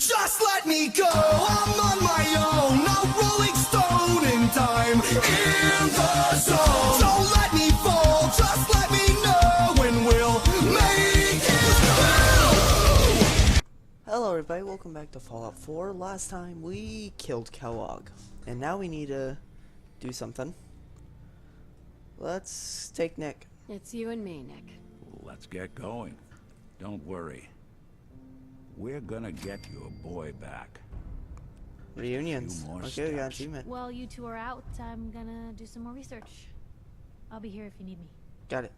Just let me go, I'm on my own, no rolling stone in time, in the zone. Don't let me fall, just let me know when we'll make it through. Hello everybody, welcome back to Fallout 4. Last time we killed Kellogg, and now we need to do something. Let's take Nick. It's you and me, Nick. Let's get going. Don't worry. We're gonna get your boy back. Reunions. More Okay, we got steps. achievement. While you two are out, I'm gonna do some more research. I'll be here if you need me. Got it.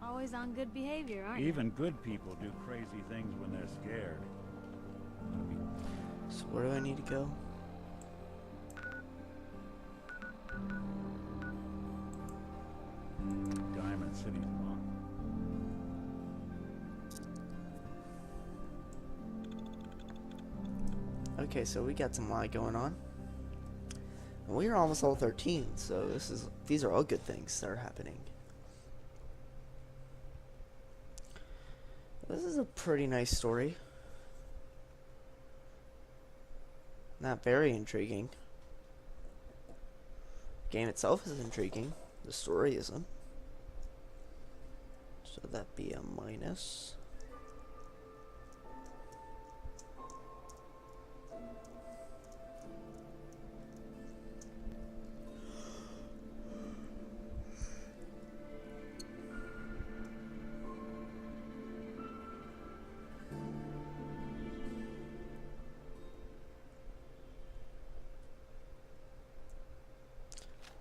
Always on good behavior, aren't you? Even good people do crazy things when they're scared. So where do I need to go? Diamond City's wrong. Okay, so we got some lie going on. And we're almost level 13, so these are all good things that are happening. This is a pretty nice story. Not very intriguing. Game itself is intriguing. The story isn't. So that'd be a minus.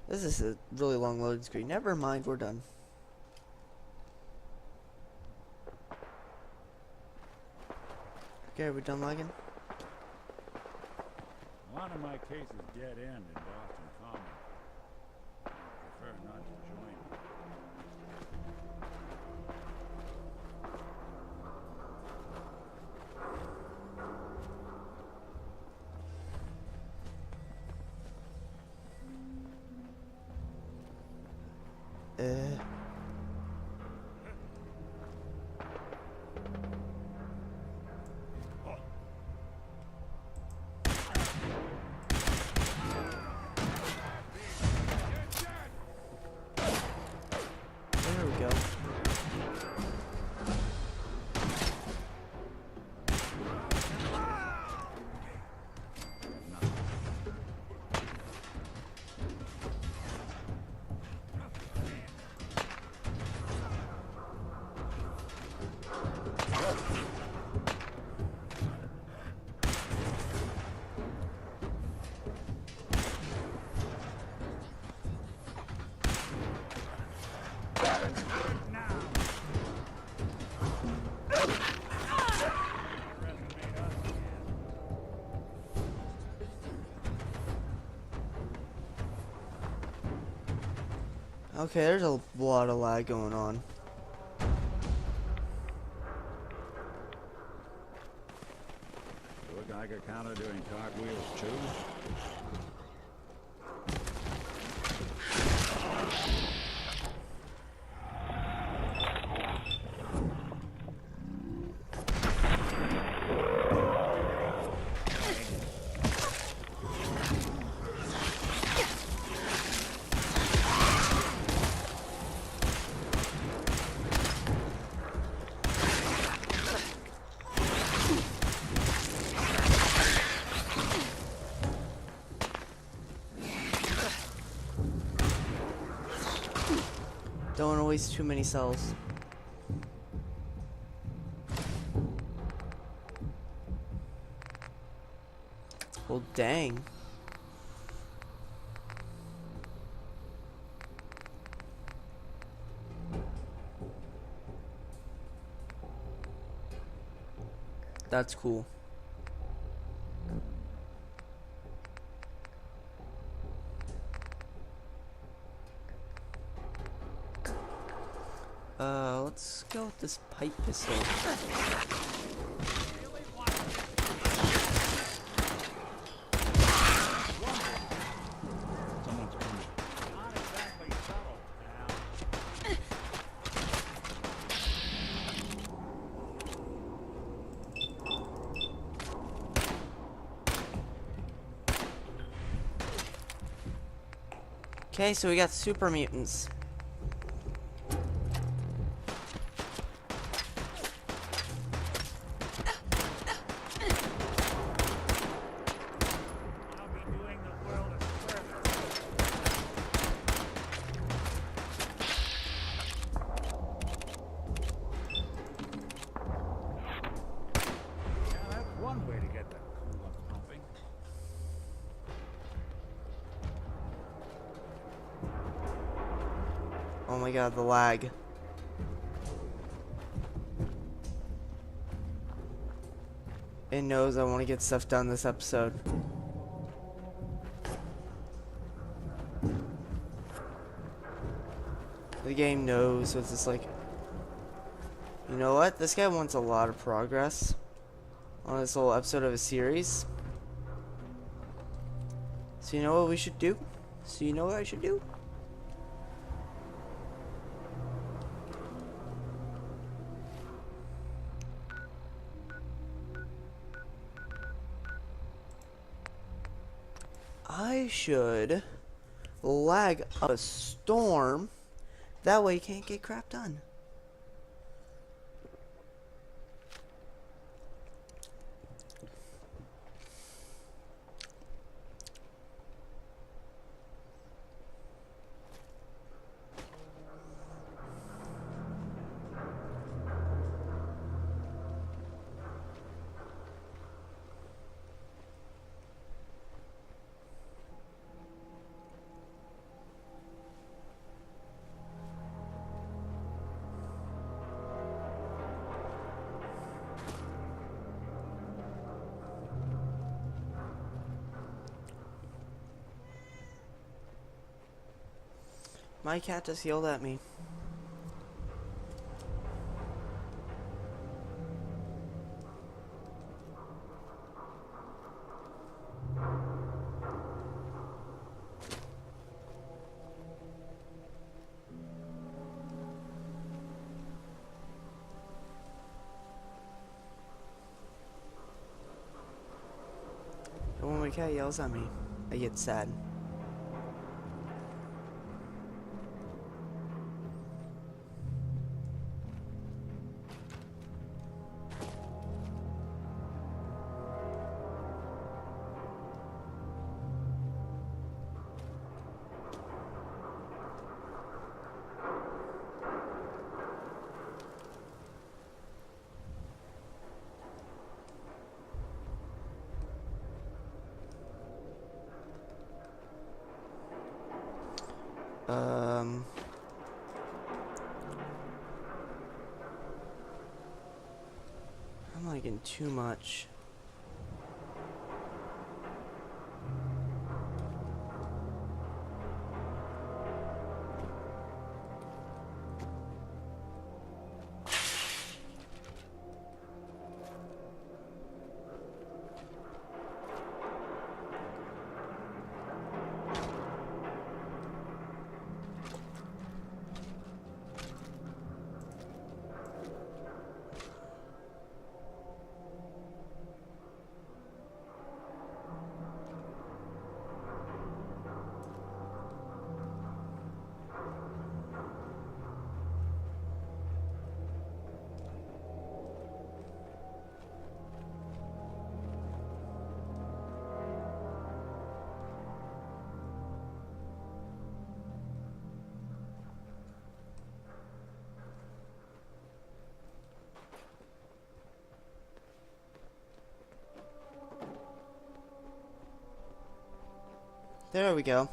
This is a really long loading screen. Never mind, we're done. Okay, are we done lagging? One of my cases dead end in Boston Common. I prefer not to join. There we go. Okay, there's a lot of lag going on. Look like a counter doing cartwheels too. Don't want to waste too many cells. Well, dang. That's cool. Let's go with this pipe pistol. Okay, so we got super mutants. I'll be doing the world a service. Yeah, that's one way to get that blood pumping. Oh my god, the lag. It knows I want to get stuff done this episode. The game knows, so it's just like, you know what? This guy wants a lot of progress on this whole episode of a series. So you know what we should do? So you know what I should do? I should lag up a storm. That way you can't get crap done. My cat just yelled at me. And when my cat yells at me, I get sad. I'm liking too much. There we go.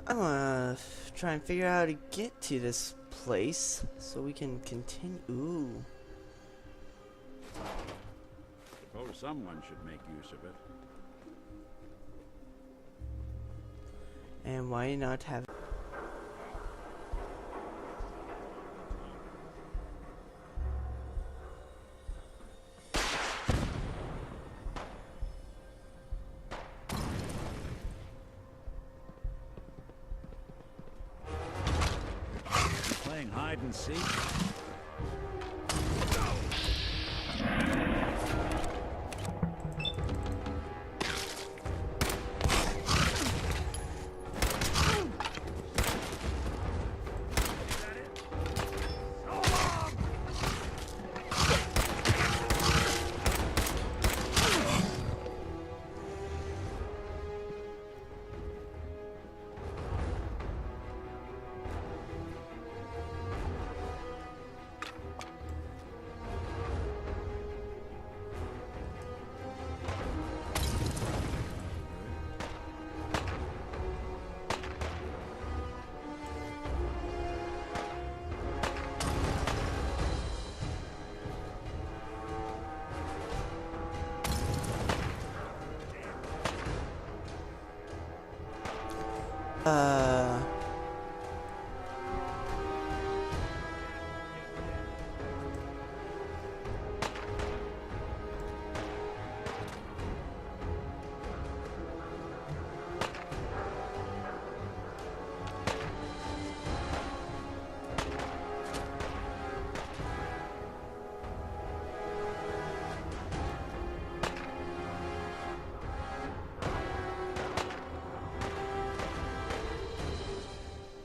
I'm gonna try and figure out how to get to this place so we can continue. Ooh. Suppose someone should make use of it. And why not have... playing hide and seek?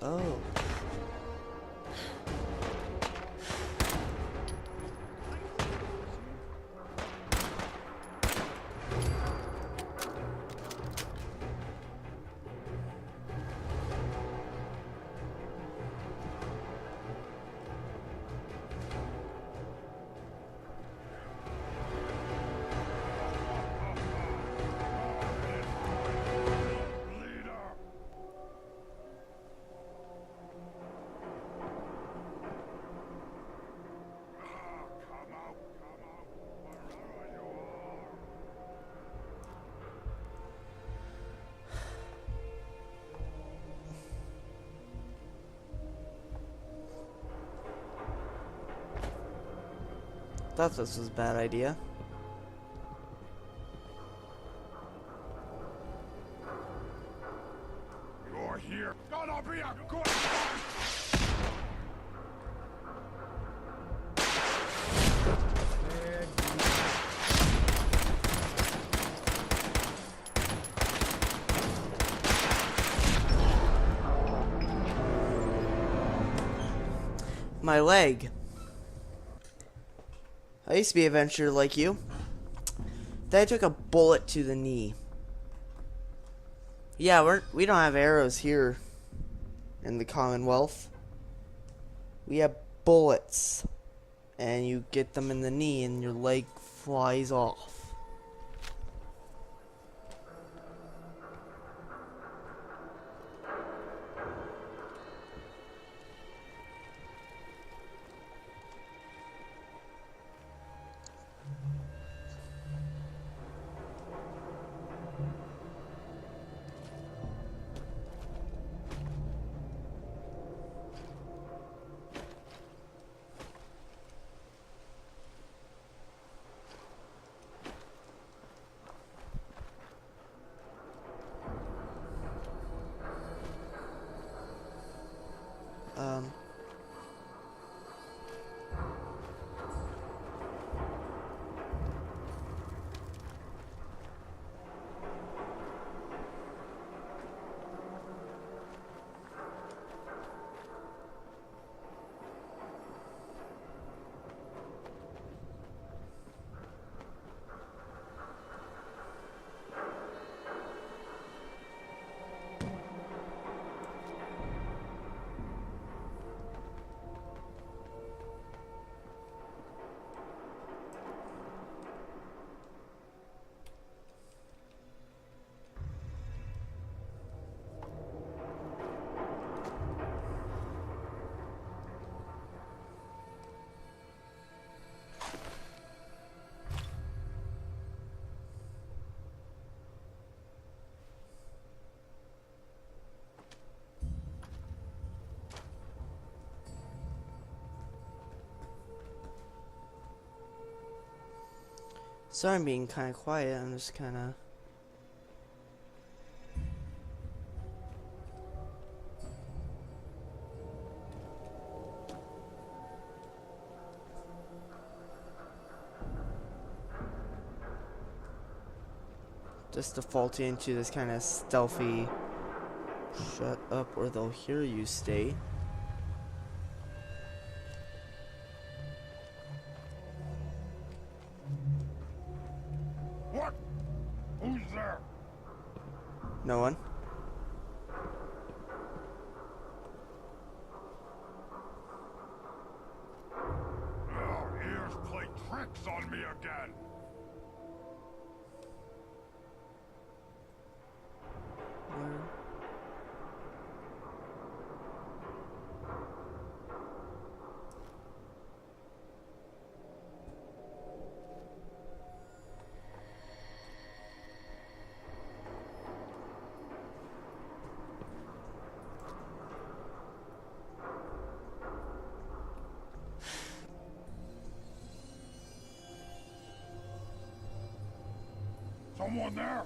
Oh. Thought this was a bad idea. You're here. Gonna be a good My leg. I used to be an adventurer like you. Then I took a bullet to the knee. Yeah, we don't have arrows here in the Commonwealth. We have bullets. And you get them in the knee and your leg flies off. Sorry I'm being kind of quiet, I'm just kind of... just defaulting into this kind of stealthy shut up or they'll hear you state. What? Who's there? No one. Your ears play tricks on me again. Where? Someone there?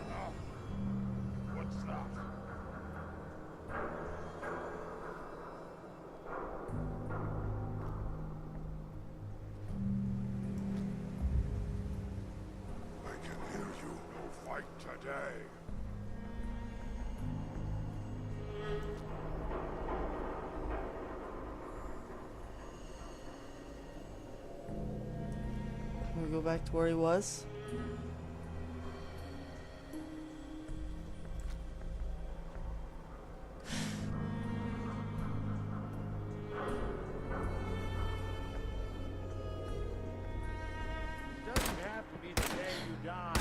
No. What's that? I can hear you. No fight today. Can we go back to where he was? Doesn't have to be the day you die.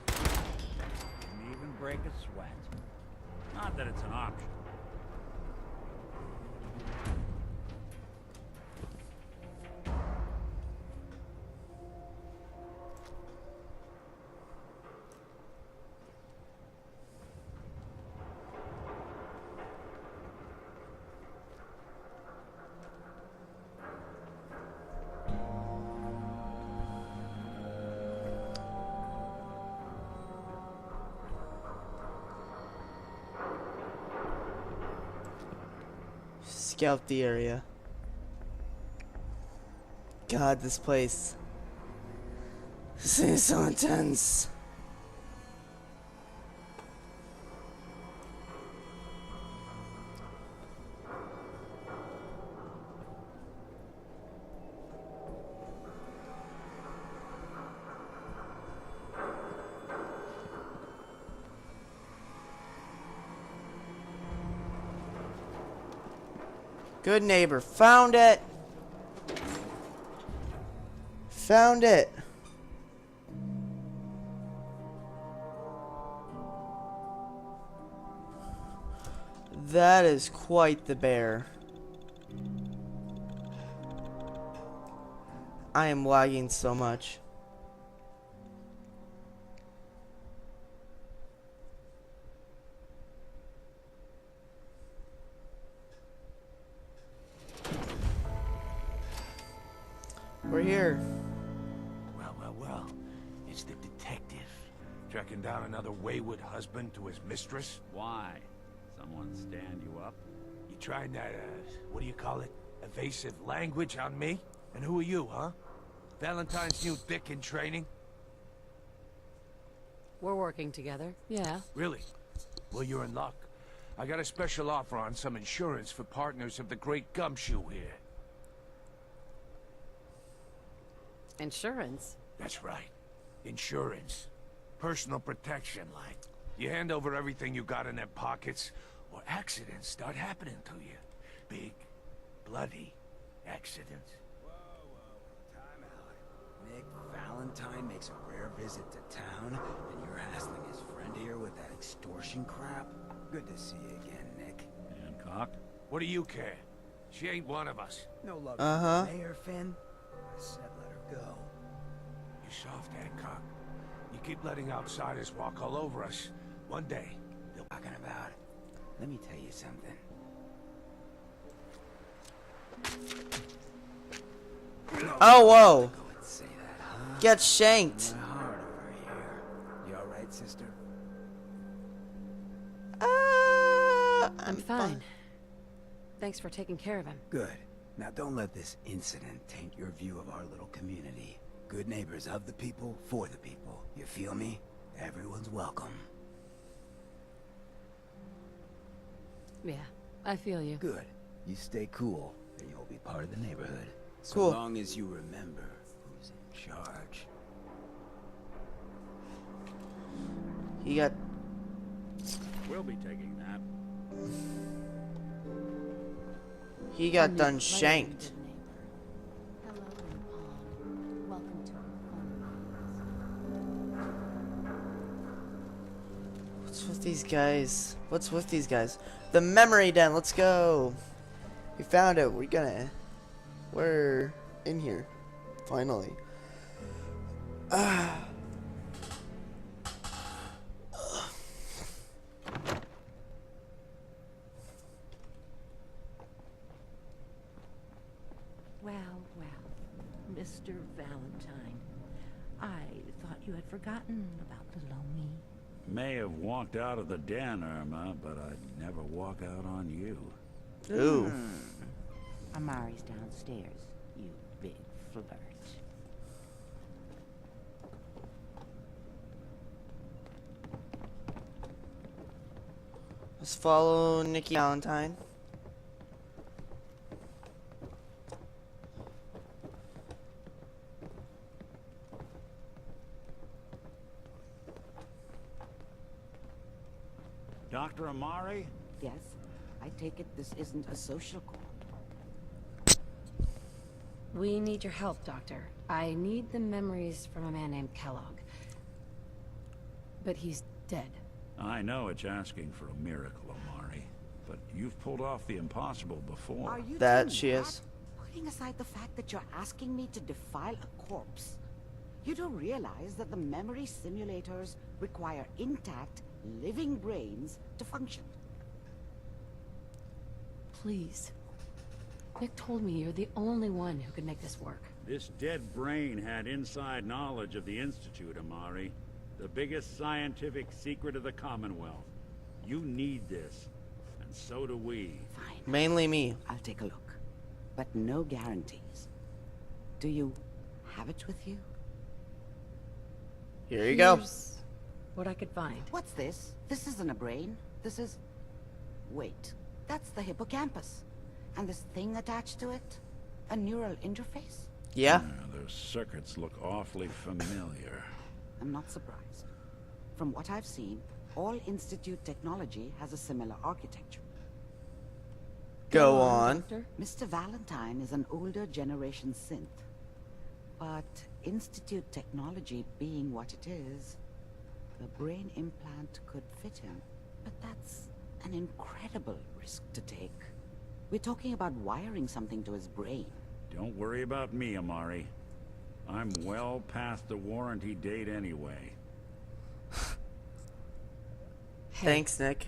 Can even break a sweat. Not that it's an option. Scout the area. God, this place. This is so intense. Good neighbor. Found it. Found it. That is quite the bear. I am lagging so much. We're here. Well. It's the detective. Tracking down another wayward husband to his mistress? Why? Someone stand you up? You trying that, what do you call it? Evasive language on me? And who are you, huh? Valentine's new dick in training? We're working together. Yeah. Really? Well, you're in luck. I got a special offer on some insurance for partners of the Great Gumshoe here. Insurance? That's right. Insurance. Personal protection, like. You hand over everything you got in their pockets, or accidents start happening to you. Big, bloody accidents. Time out. Nick Valentine makes a rare visit to town, and you're hassling his friend here with that extortion crap? Good to see you again, Nick. Hancock? What do you care? She ain't one of us. No love Uh-huh. for the mayor, Finn. I said let her go. You soft, Hancock. You keep letting outsiders walk all over us. One day, they'll... Talking about. Let me tell you something. Oh, whoa. Go and say that, huh? Get shanked. My heart over here. You alright, sister? I'm fine. Thanks for taking care of him. Good. Now don't let this incident taint your view of our little community. Good neighbors of the people, for the people. You feel me? Everyone's welcome. Yeah, I feel you. Good. You stay cool, and you'll be part of the neighborhood. So Cool. long as you remember who's in charge. He got. We'll be taking that. He got done shanked. Hello, Pawn. Welcome to What's with these guys? What's with these guys? The memory den. Let's go. We found it. We're in here. Finally. Well, Mr. Valentine, I thought you had forgotten about little me. May have walked out of the den, Irma, but I'd never walk out on you. Ooh. Amari's downstairs, you big flirt. Let's follow Nikki Valentine. Dr. Amari? Yes, I take it this isn't a social call. We need your help, Doctor. I need the memories from a man named Kellogg. But he's dead. I know it's asking for a miracle, Amari, but you've pulled off the impossible before. Are you That doing she that? is. Putting aside the fact that you're asking me to defile a corpse, you don't realize that the memory simulators require intact, living brains to function. Please. Nick told me you're the only one who can make this work. This dead brain had inside knowledge of the Institute, Amari. The biggest scientific secret of the Commonwealth. You need this, and so do we. Fine. Mainly me. I'll take a look. But no guarantees. Do you have it with you? Here you go. Here's what I could find. What's this? This isn't a brain. This is... Wait. That's the hippocampus. And this thing attached to it? A neural interface? Yeah. Those circuits look awfully familiar. I'm not surprised. From what I've seen, all Institute technology has a similar architecture. Go on. Doctor. Mr. Valentine is an older generation synth. But Institute technology being what it is, the brain implant could fit him. But that's an incredible risk to take. We're talking about wiring something to his brain. Don't worry about me, Amari. I'm well past the warranty date anyway. Hey, Thanks, Nick.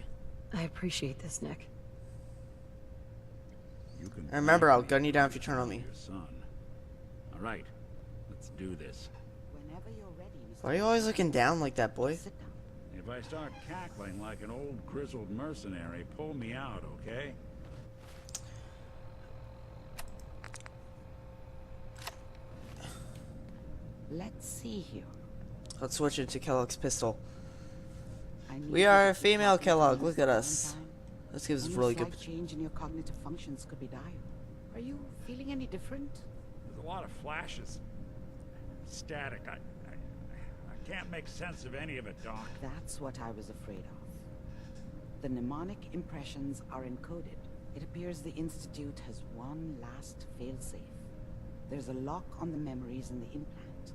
I appreciate this, Nick. You can And remember, thank I'll me gun you down if you for turn on me. your son. All right, let's do this. Whenever you're ready, Mr. Why are you always looking down like that, boy? Sit down. If I start cackling like an old grizzled mercenary, pull me out, okay? Let's see here. Let's switch it to Kellogg's pistol. I need We you are to a female focus, Kellogg. Mr. Look at us. Valentine. This gives Any really slight good. change in your cognitive functions could be dire. Are you feeling any different? There's a lot of flashes. Static. I can't make sense of any of it, Doc. That's what I was afraid of. The mnemonic impressions are encoded. It appears the Institute has one last failsafe. There's a lock on the memories in the implant.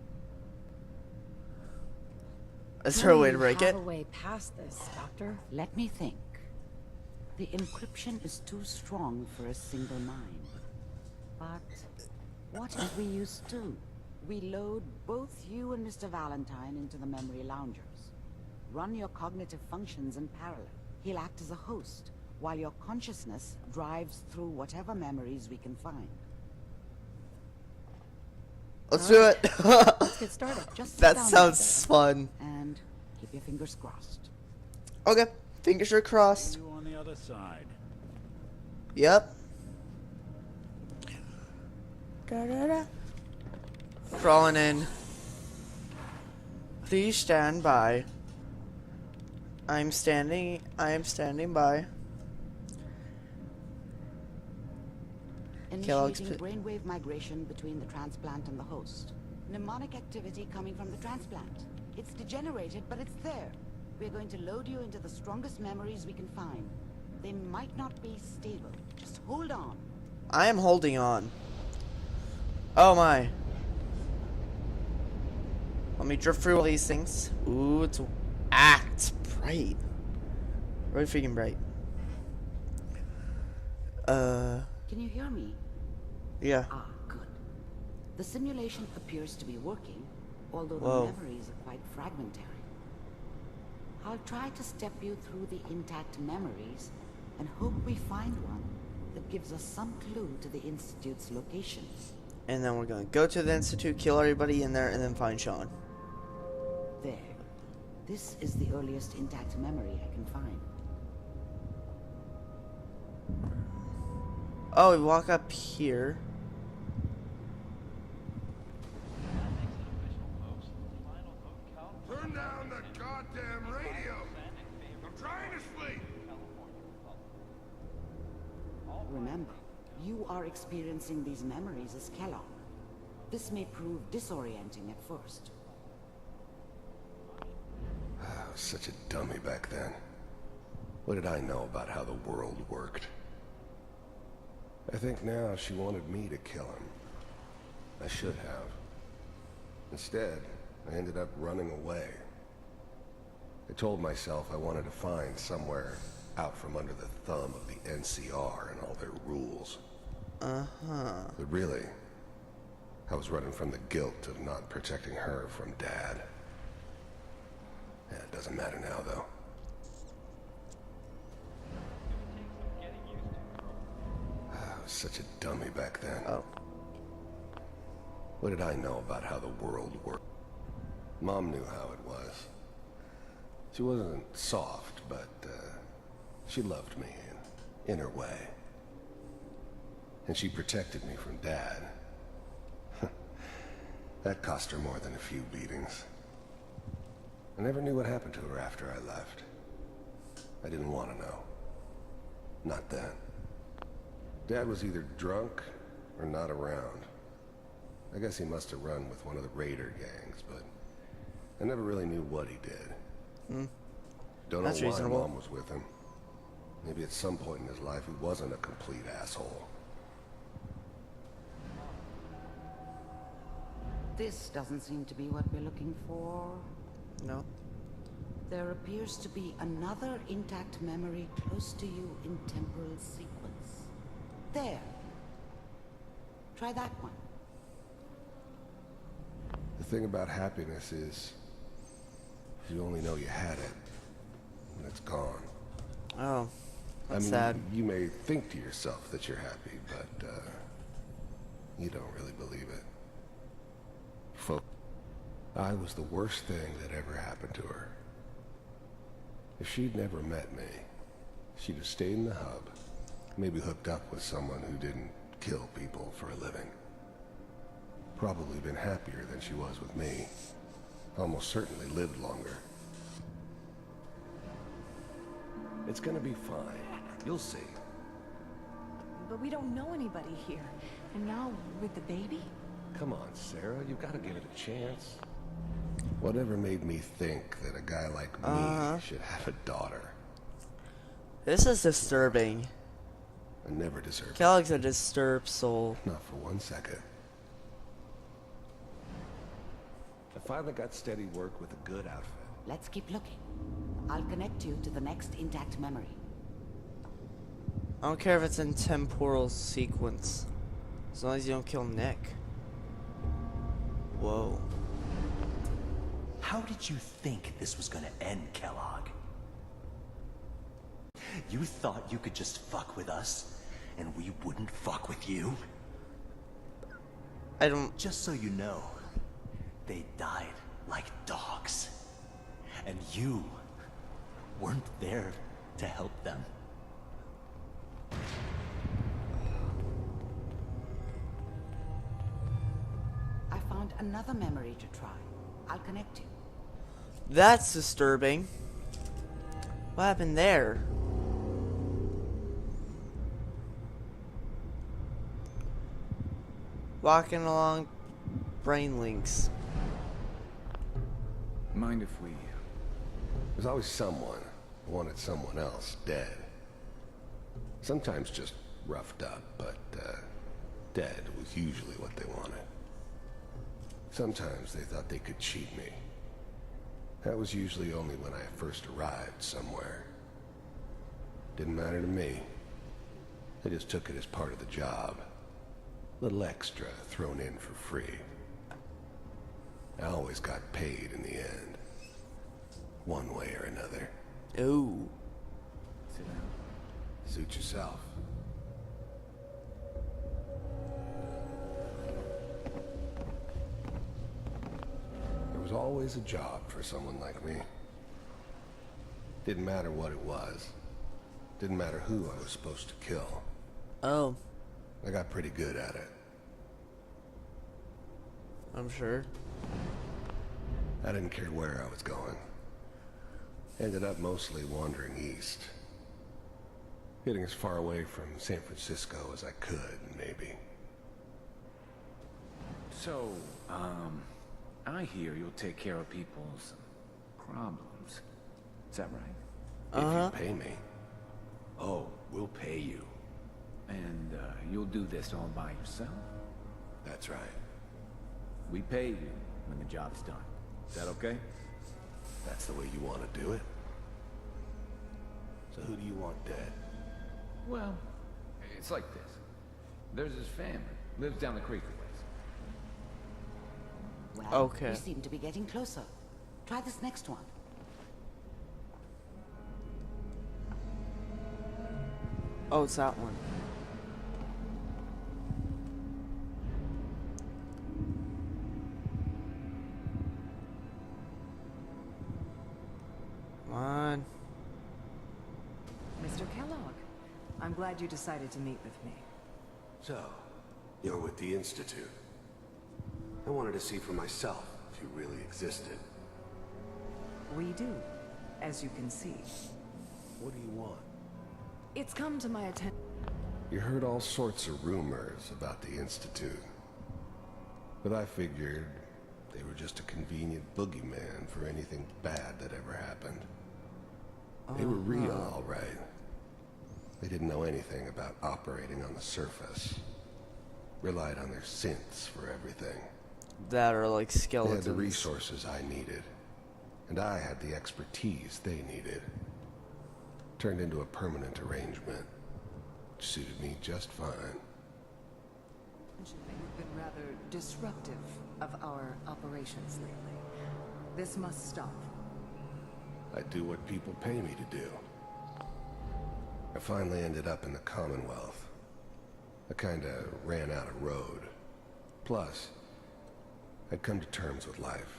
Is there a way to Surely you break it? have a way past this, Doctor. Let me think. The encryption is too strong for a single mind. But what if we use two? We load both you and Mr. Valentine into the memory loungers. Run your cognitive functions in parallel. He'll act as a host, while your consciousness drives through whatever memories we can find. Let's do it. Let's get started. Just sit That down sounds there fun. and keep your fingers crossed. Okay, fingers are crossed. You on the other side. Yep. Da-da-da. Crawling in. Please stand by. I am standing by. Kellogg's Initiating brainwave migration between the transplant and the host. Mnemonic activity coming from the transplant. It's degenerated, but it's there. We're going to load you into the strongest memories we can find. They might not be stable. Just hold on. I am holding on. Oh my. Let me drift through all these things. Ooh, it's bright. Really freaking bright. Can you hear me? Yeah. Ah, good. The simulation appears to be working, although Whoa. the memories are quite fragmentary. I'll try to step you through the intact memories and hope we find one that gives us some clue to the Institute's location. And then we're gonna go to the Institute, kill everybody in there, and then find Sean. There. This is the earliest intact memory I can find. Oh, we walk up here. Turn down the goddamn radio! I'm trying to sleep! Remember, you are experiencing these memories as Kellogg. This may prove disorienting at first. I was such a dummy back then. What did I know about how the world worked? I think now she wanted me to kill him. I should have. Instead, I ended up running away. I told myself I wanted to find somewhere out from under the thumb of the NCR and all their rules. Uh-huh. But really, I was running from the guilt of not protecting her from Dad. Yeah, it doesn't matter now, though. I was such a dummy back then. Oh. What did I know about how the world worked? Mom knew how it was. She wasn't soft, but she loved me in her way. And she protected me from Dad. That cost her more than a few beatings. I never knew what happened to her after I left. I didn't want to know. Not then. Dad was either drunk or not around. I guess he must have run with one of the raider gangs, but I never really knew what he did. Don't That's know why reasonable. Mom was with him. Maybe at some point in his life he wasn't a complete asshole. This doesn't seem to be what we're looking for. No. There appears to be another intact memory close to you in temporal sequence. There. Try that one. The thing about happiness is you only know you had it when it's gone. Oh. That's I mean, sad. you may think to yourself that you're happy, but you don't really believe it. I was the worst thing that ever happened to her. If she'd never met me, she'd have stayed in the hub, maybe hooked up with someone who didn't kill people for a living. Probably been happier than she was with me. Almost certainly lived longer. It's gonna be fine. You'll see. But we don't know anybody here. And now, with the baby? Come on, Sarah, you've got to give it a chance. Whatever made me think that a guy like me should have a daughter? This is disturbing. I never deserved it. Kellogg's a disturbed soul. Not for 1 second. I finally got steady work with a good outfit. Let's keep looking. I'll connect you to the next intact memory. I don't care if it's in temporal sequence. As long as you don't kill Nick. Whoa. How did you think this was gonna end, Kellogg? You thought you could just fuck with us, and we wouldn't fuck with you? I don't... Just so you know, they died like dogs. And you weren't there to help them. I found another memory to try. I'll connect you. That's disturbing. What happened there? Walking along brain links. Mind if we... There's always someone who wanted someone else dead. Sometimes just roughed up, but dead was usually what they wanted. Sometimes they thought they could cheat me. That was usually only when I first arrived somewhere. Didn't matter to me. They just took it as part of the job. Little extra thrown in for free. I always got paid in the end. One way or another. Ooh. Sit down. Suit yourself. There was always a job for someone like me. Didn't matter what it was. Didn't matter who I was supposed to kill. Oh, I got pretty good at it. I'm sure. I didn't care where I was going. Ended up mostly wandering east. Getting as far away from San Francisco as I could, maybe. So, I hear you'll take care of people's problems. Is that right? If you pay me. Oh, we'll pay you. And, you'll do this all by yourself? That's right. We pay you when the job's done. Is that okay? That's the way you want to do it. So who do you want dead? Well, it's like this. There's his family. Lives down the creek a ways. Well, Okay. we seem to be getting closer. Try this next one. Oh, it's that one. Come on. Mr. Kellogg, I'm glad you decided to meet with me. So, you're with the Institute. I wanted to see for myself if you really existed. We do, as you can see. What do you want? It's come to my attention. You heard all sorts of rumors about the Institute. But I figured they were just a convenient boogeyman for anything bad that ever happened. They were real, all right. They didn't know anything about operating on the surface. Relied on their synths for everything. That are like They skeletons. had the resources I needed. And I had the expertise they needed. Turned into a permanent arrangement. Which suited me just fine. You've been rather disruptive of our operations lately. This must stop. I do what people pay me to do. I finally ended up in the Commonwealth. I kinda ran out of road. Plus, I'd come to terms with life.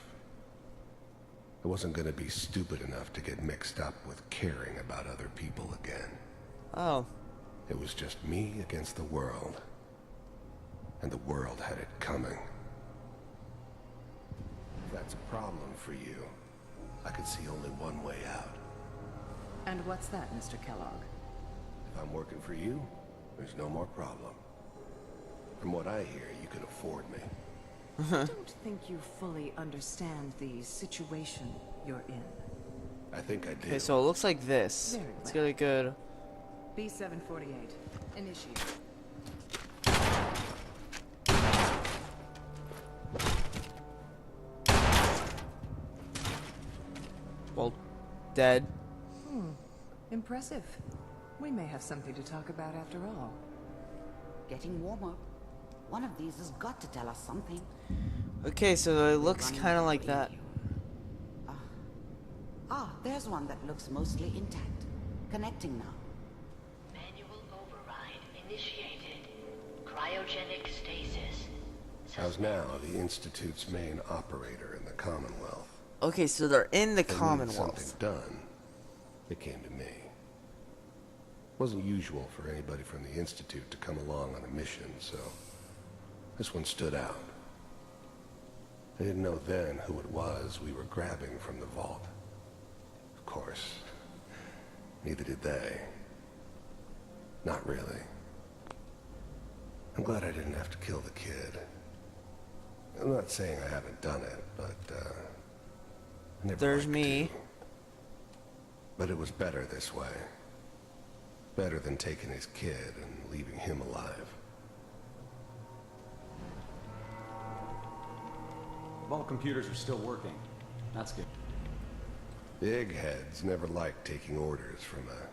I wasn't gonna be stupid enough to get mixed up with caring about other people again. Oh. It was just me against the world. And the world had it coming. If that's a problem for you, I could see only one way out. And what's that, Mr. Kellogg? If I'm working for you, there's no more problem. From what I hear, you can afford me. I don't think you fully understand the situation you're in. I think I do. Okay, so it looks like this. Very Let's well. get a good. B-748. Initiate. Well, dead. Impressive. We may have something to talk about after all. Getting warmer. One of these has got to tell us something. Okay, so it looks Running kind of away like that. you. There's one that looks mostly intact. Connecting now. Manual override initiated. Cryogenic stasis. How's now the Institute's main operator in the Commonwealth. Okay, so they're in the They needed Commonwealth. something done. They came to me. Wasn't usual for anybody from the Institute to come along on a mission, so this one stood out. I didn't know then who it was we were grabbing from the vault. Of course, neither did they. Not really. I'm glad I didn't have to kill the kid. I'm not saying I haven't done it, but, I never There's liked me. to. But it was better this way. Better than taking his kid and leaving him alive. Vault computers are still working. That's good. Big heads never liked taking orders from a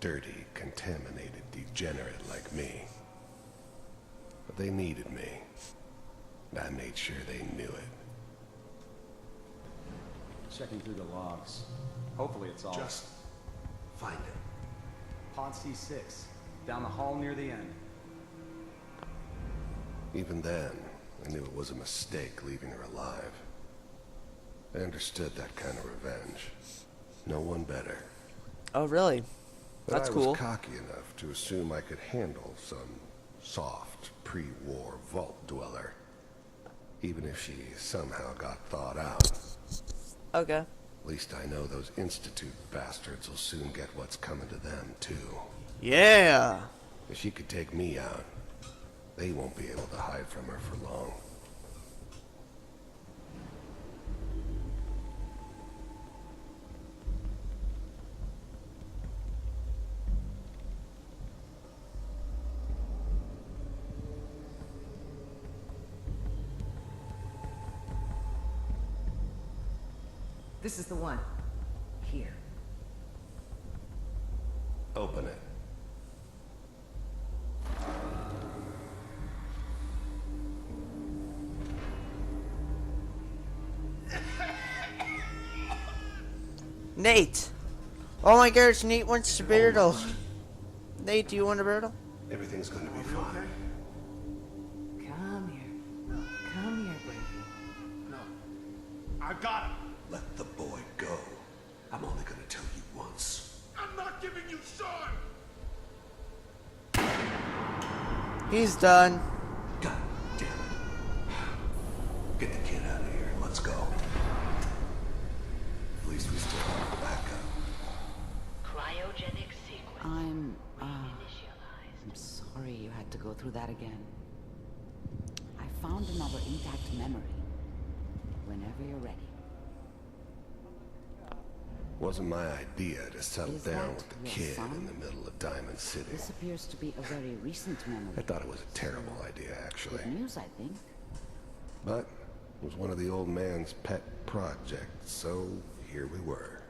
dirty, contaminated degenerate like me. But they needed me. And I made sure they knew it. Checking through the logs. Hopefully it's all... Just find him. Pod C6. Down the hall near the end. Even then, I knew it was a mistake leaving her alive. I understood that kind of revenge. No one better. Oh, really? But That's I cool. was cocky enough to assume I could handle some soft, pre-war vault dweller. Even if she somehow got thawed out. Okay. At least I know those Institute bastards will soon get what's coming to them, too. Yeah. If she could take me out, they won't be able to hide from her for long. This is the one. Here. Open it. Nate! Oh my gosh, Nate wants a burrito. Nate, do you want a burrito? Everything's going to be fine. Come here. Come here, baby. No. I got him. Let the boy go. I'm only going to tell you once. I'm not giving you Sean! He's done. God damn it. Get the kid out of here. Let's go. At least we still have a backup. Cryogenic sequence. I'm Initialized. sorry you had to go through that again. I found another intact memory. Whenever you're ready. Wasn't my idea to settle Is down that with the your kid son? in the middle of Diamond City. This appears to be a very recent memory. I thought it was a terrible idea, actually. Good news, I think. But it was one of the old man's pet projects, so here we were.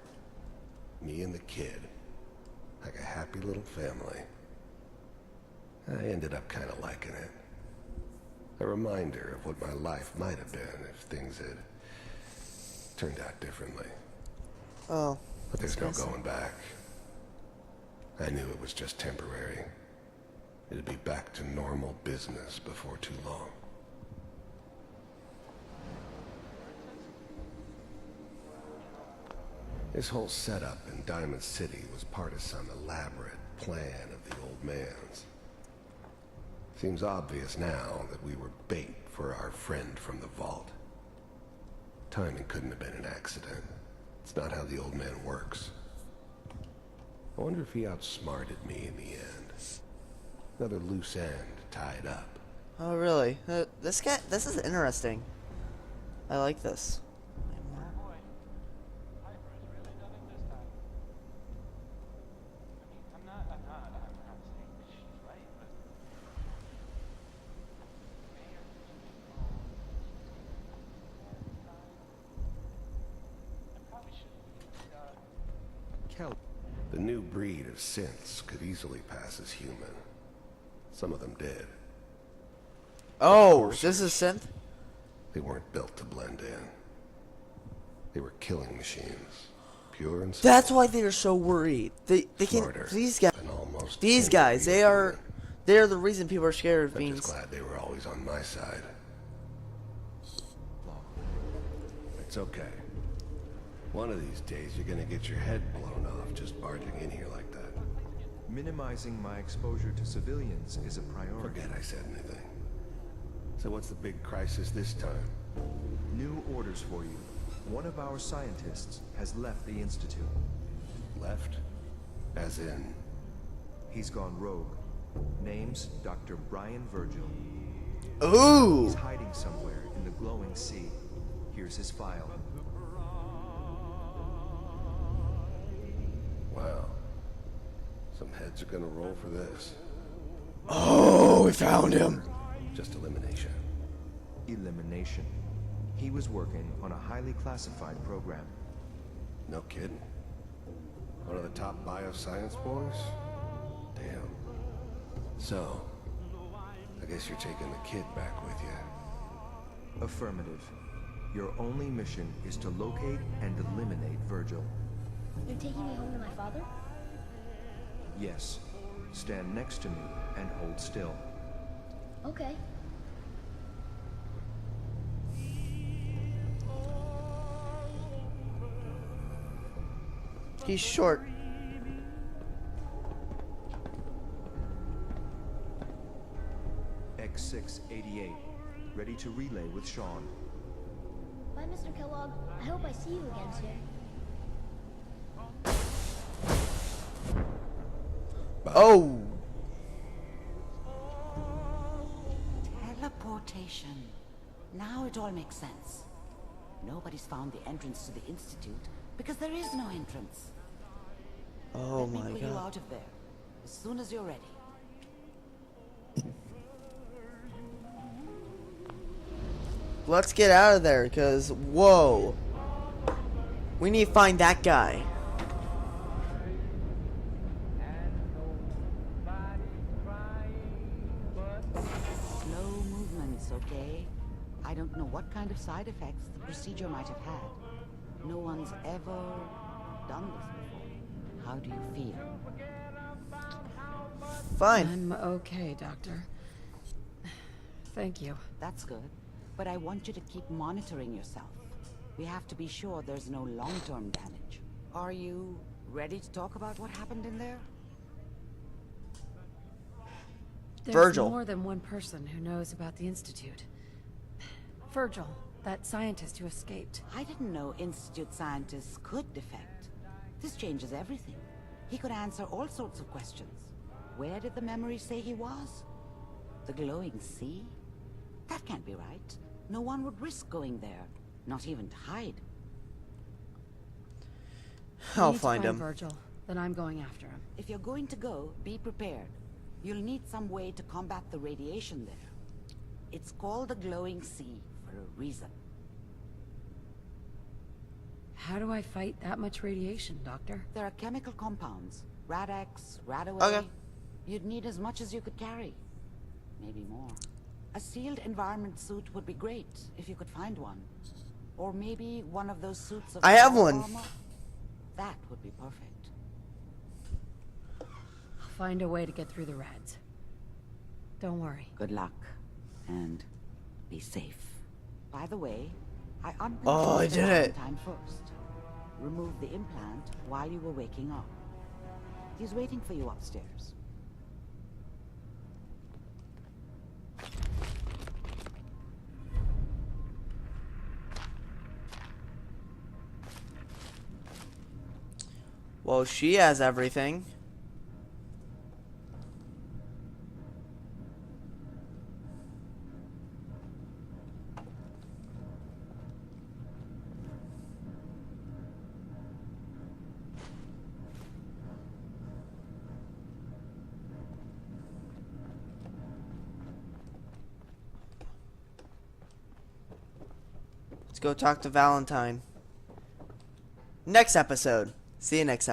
Me and the kid. Like a happy little family. I ended up kind of liking it. A reminder of what my life might have been if things had turned out differently. Oh. But there's no that's going back. I knew it was just temporary. It'd be back to normal business before too long. This whole setup in Diamond City was part of some elaborate plan of the old man's. Seems obvious now that we were bait for our friend from the vault. Timing couldn't have been an accident. It's not how the old man works. I wonder if he outsmarted me in the end. Another loose end tied up. Oh, really? This is interesting. I like this. Kellogg. The new breed of synths could easily pass as human. Some of them did. Oh, this is synth? They weren't built to blend in. They were killing machines. Pure and That's why they're so worried. They can Smarter these guys than almost these any guys, breed they of are human. they're the reason people are scared of I'm being just glad they were always on my side. It's okay. One of these days you're gonna get your head blown off just barging in here like that. Minimizing my exposure to civilians is a priority. Forget I said anything. So what's the big crisis this time? New orders for you. One of our scientists has left the Institute. Left? As in? He's gone rogue. Name's Dr. Brian Virgil. Ooh! He's hiding somewhere in the glowing sea. Here's his file. Wow. Some heads are gonna roll for this. Oh, we found him. Just elimination. Elimination. He was working on a highly classified program. No kidding. One of the top bioscience boys? Damn. So, I guess you're taking the kid back with you. Affirmative. Your only mission is to locate and eliminate Virgil. You're taking me home to my father? Yes. Stand next to me and hold still. Okay. He's short. X688. Ready to relay with Sean. Bye, Mr. Kellogg. I hope I see you again soon. Oh! Teleportation. Now it all makes sense. Nobody's found the entrance to the Institute because there is no entrance. Oh Let me my pull you god. out of there as soon as you're ready. Let's get out of there, because, whoa. We need to find that guy. Slow movements, okay? I don't know what kind of side effects the procedure might have had. No one's ever done this before. How do you feel? Fine. I'm okay, Doctor. Thank you. That's good. But I want you to keep monitoring yourself. We have to be sure there's no long-term damage. Are you ready to talk about what happened in there? There's Virgil. more than one person who knows about the Institute. Virgil, that scientist who escaped. I didn't know Institute scientists could defect. This changes everything. He could answer all sorts of questions. Where did the memory say he was? The glowing sea? That can't be right. No one would risk going there, not even to hide. We I'll need to find him. Virgil. Then I'm going after him. If you're going to go, be prepared. You'll need some way to combat the radiation there. It's called the glowing sea for a reason. How do I fight that much radiation, Doctor? There are chemical compounds. Rad-X, Radaway. Okay. You'd need as much as you could carry. Maybe more. A sealed environment suit would be great, if you could find one. Or maybe one of those suits of I have power one. armor. That would be perfect. I'll find a way to get through the rads. Don't worry. Good luck. And be safe. By the way, I unplugged Oh, I Mr. did it. Valentine first. Remove the implant while you were waking up. He's waiting for you upstairs. Well, she has everything. Let's go talk to Valentine. Next episode. See you next time.